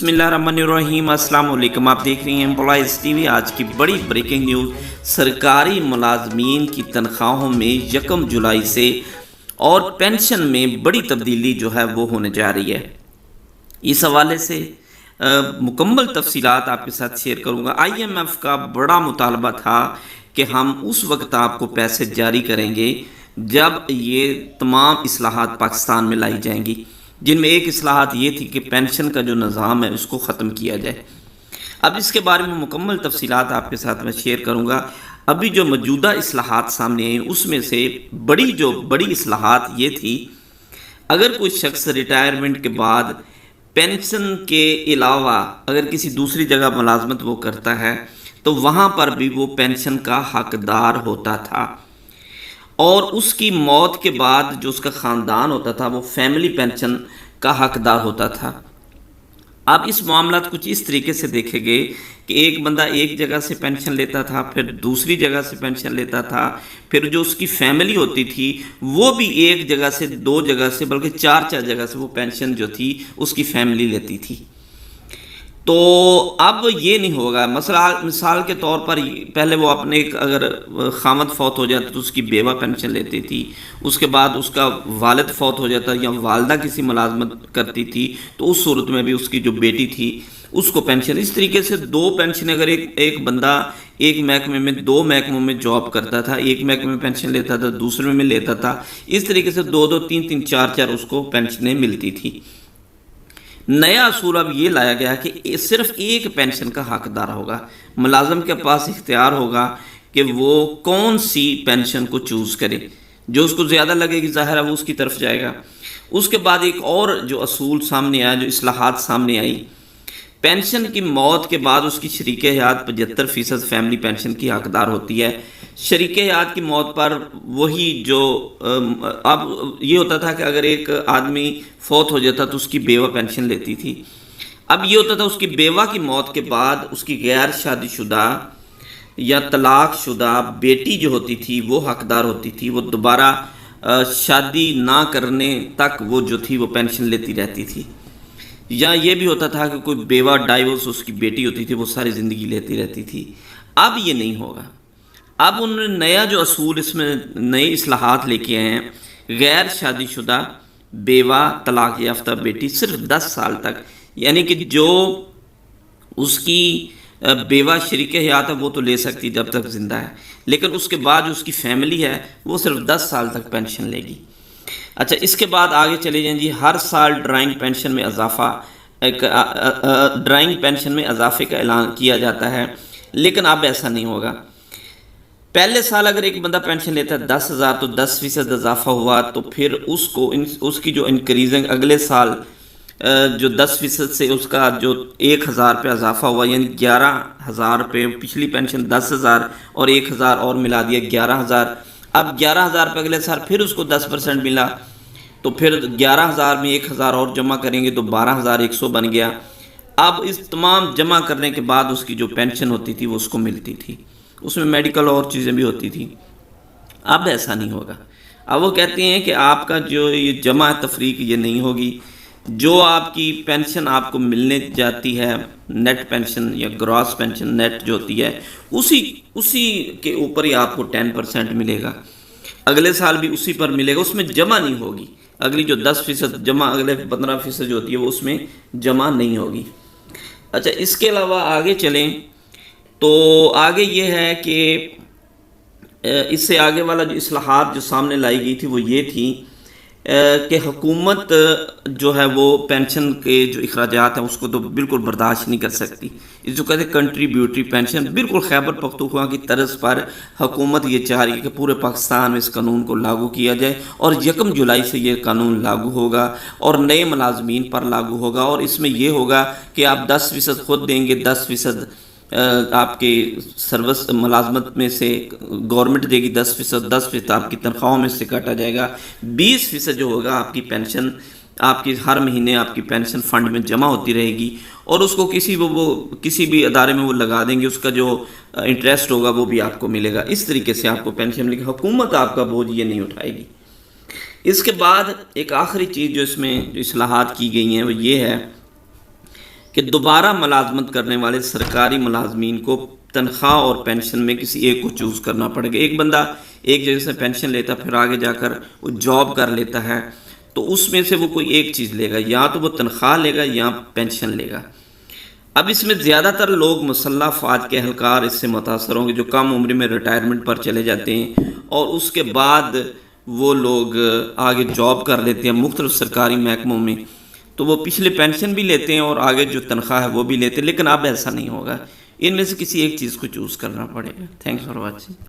بسم اللہ الرحمن الرحیم۔ السلام علیکم، آپ دیکھ رہے ہیں امپلائیز ٹی وی۔ آج کی بڑی بریکنگ نیوز، سرکاری ملازمین کی تنخواہوں میں 1 جولائی سے اور پینشن میں بڑی تبدیلی جو ہے وہ ہونے جا رہی ہے۔ اس حوالے سے مکمل تفصیلات آپ کے ساتھ شیئر کروں گا۔ IMF کا بڑا مطالبہ تھا کہ ہم اس وقت آپ کو پیسے جاری کریں گے جب یہ تمام اصلاحات پاکستان میں لائی جائیں گی، جن میں ایک اصلاحات یہ تھی کہ پینشن کا جو نظام ہے اس کو ختم کیا جائے۔ اب اس کے بارے میں مکمل تفصیلات آپ کے ساتھ میں شیئر کروں گا۔ ابھی جو موجودہ اصلاحات سامنے آئی اس میں سے بڑی اصلاحات یہ تھی، اگر کوئی شخص ریٹائرمنٹ کے بعد پینشن کے علاوہ اگر کسی دوسری جگہ ملازمت وہ کرتا ہے تو وہاں پر بھی وہ پینشن کا حقدار ہوتا تھا، اور اس کی موت کے بعد جو اس کا خاندان ہوتا تھا وہ فیملی پینشن کا حقدار ہوتا تھا۔ اب اس معاملات کچھ اس طریقے سے دیکھے گئے کہ ایک بندہ ایک جگہ سے پینشن لیتا تھا، پھر دوسری جگہ سے پینشن لیتا تھا، پھر جو اس کی فیملی ہوتی تھی وہ بھی ایک جگہ سے 2 جگہ سے بلکہ 4 جگہ سے وہ پینشن جو تھی اس کی فیملی لیتی تھی۔ تو اب یہ نہیں ہوگا۔ مثال کے طور پر پہلے وہ اپنے اگر خامد فوت ہو جاتا تو اس کی بیوہ پینشن لیتی تھی، اس کے بعد اس کا والد فوت ہو جاتا یا والدہ کسی ملازمت کرتی تھی تو اس صورت میں بھی اس کی جو بیٹی تھی اس کو پینشن۔ اس طریقے سے 2 پینشن، اگر ایک بندہ ایک محکمے میں 2 محکموں میں جاب کرتا تھا، ایک محکمے میں پینشن لیتا تھا، دوسرے میں لیتا تھا، اس طریقے سے 2 3 4 اس کو پینشنیں ملتی تھی۔ نیا اصول اب یہ لایا گیا کہ صرف ایک پینشن کا حقدار ہوگا، ملازم کے پاس اختیار ہوگا کہ وہ کون سی پینشن کو چوز کرے، جو اس کو زیادہ لگے گی ظاہر ہے وہ اس کی طرف جائے گا۔ اس کے بعد ایک اور جو اصول سامنے آیا، جو اصلاحات سامنے آئی، پینشن کی موت کے بعد اس کی شریک حیات 75% فیملی پینشن کی حقدار ہوتی ہے۔ شریک حیات کی موت پر وہی جو اب یہ ہوتا تھا کہ اگر ایک آدمی فوت ہو جاتا تو اس کی بیوہ پینشن لیتی تھی، اب یہ ہوتا تھا اس کی بیوہ کی موت کے بعد اس کی غیر شادی شدہ یا طلاق شدہ بیٹی جو ہوتی تھی وہ حقدار ہوتی تھی، وہ دوبارہ شادی نہ کرنے تک وہ جو تھی وہ پینشن لیتی رہتی تھی۔ یا یہ بھی ہوتا تھا کہ کوئی بیوہ ڈائیورس اس کی بیٹی ہوتی تھی وہ ساری زندگی لیتی رہتی تھی۔ اب یہ نہیں ہوگا۔ اب انہوں نے نیا جو اصول اس میں نئی اصلاحات لے کے آئے ہیں، غیر شادی شدہ بیوہ طلاق یافتہ بیٹی صرف 10 سال تک، یعنی کہ جو اس کی بیوہ شریک حیات ہے وہ تو لے سکتی جب تک زندہ ہے، لیکن اس کے بعد جو اس کی فیملی ہے وہ صرف 10 سال تک پینشن لے گی۔ اچھا، اس کے بعد آگے چلے جائیں جی۔ ہر سال ڈرائنگ پینشن میں اضافے کا اعلان کیا جاتا ہے، لیکن اب ایسا نہیں ہوگا۔ پہلے سال اگر ایک بندہ پینشن لیتا ہے 10,000 تو 10% اضافہ ہوا تو پھر اس کی جو انکریزنگ اگلے سال جو 10% سے اس کا جو 1,000 روپے اضافہ ہوا، یعنی 11,000 روپے، پچھلی پینشن 10,000 اور 1,000 اور ملا دیا 11,000۔ اب 11,000 روپے اگلے سال پھر اس کو 10% ملا تو پھر 11,000 میں 1,000 اور جمع کریں گے تو 12,100 بن گیا۔ اب اس تمام جمع کرنے کے بعد اس کی جو پینشن ہوتی تھی وہ اس کو ملتی تھی، اس میں میڈیکل اور چیزیں بھی ہوتی تھی۔ اب ایسا نہیں ہوگا۔ اب وہ کہتے ہیں کہ آپ کا جو یہ جمع تفریق یہ نہیں ہوگی، جو آپ کی پینشن آپ کو ملنے جاتی ہے نیٹ پینشن یا گراس پینشن نیٹ جو ہوتی ہے اسی کے اوپر ہی آپ کو 10% ملے گا، اگلے سال بھی اسی پر ملے گا، اس میں جمع نہیں ہوگی۔ اگلی جو 10% جمع، اگلے 15% جو ہوتی ہے وہ اس میں جمع نہیں ہوگی۔ اچھا، اس کے علاوہ آگے چلیں تو آگے یہ ہے کہ اس سے آگے والا جو اصلاحات جو سامنے لائی گئی تھی وہ یہ تھی کہ حکومت جو ہے وہ پینشن کے جو اخراجات ہیں اس کو تو بالکل برداشت نہیں کر سکتی۔ اس جو کہتے ہیں کنٹریبیوٹری پینشن، بالکل خیبر پختونخوا کی طرز پر حکومت یہ چاہ رہی ہے کہ پورے پاکستان میں اس قانون کو لاگو کیا جائے، اور 1 جولائی سے یہ قانون لاگو ہوگا اور نئے ملازمین پر لاگو ہوگا، اور اس میں یہ ہوگا کہ آپ 10% خود دیں گے، 10% آپ کے سروس ملازمت میں سے گورنمنٹ دے گی 10% آپ کی تنخواہوں میں سے کاٹا جائے گا، 20% جو ہوگا آپ کی پینشن آپ کی ہر مہینے آپ کی پینشن فنڈ میں جمع ہوتی رہے گی، اور اس کو کسی بھی ادارے میں وہ لگا دیں گے، اس کا جو انٹرسٹ ہوگا وہ بھی آپ کو ملے گا۔ اس طریقے سے آپ کو پینشن ملے گی، حکومت آپ کا بوجھ یہ نہیں اٹھائے گی۔ اس کے بعد ایک آخری چیز جو اس میں جو اصلاحات کی گئی ہیں وہ یہ ہے کہ دوبارہ ملازمت کرنے والے سرکاری ملازمین کو تنخواہ اور پینشن میں کسی ایک کو چوز کرنا پڑے گا۔ ایک بندہ ایک جگہ سے پینشن لیتا پھر آگے جا کر وہ جاب کر لیتا ہے، تو اس میں سے وہ کوئی ایک چیز لے گا، یا تو وہ تنخواہ لے گا یا پینشن لے گا۔ اب اس میں زیادہ تر لوگ مسلح افواج کے اہلکار اس سے متاثر ہوں گے، جو کم عمر میں ریٹائرمنٹ پر چلے جاتے ہیں اور اس کے بعد وہ لوگ آگے جاب کر لیتے ہیں مختلف سرکاری محکموں میں، تو وہ پچھلے پینشن بھی لیتے ہیں اور آگے جو تنخواہ ہے وہ بھی لیتے ہیں، لیکن اب ایسا نہیں ہوگا، ان میں سے کسی ایک چیز کو چوز کرنا پڑے گا۔ Thanks for watching.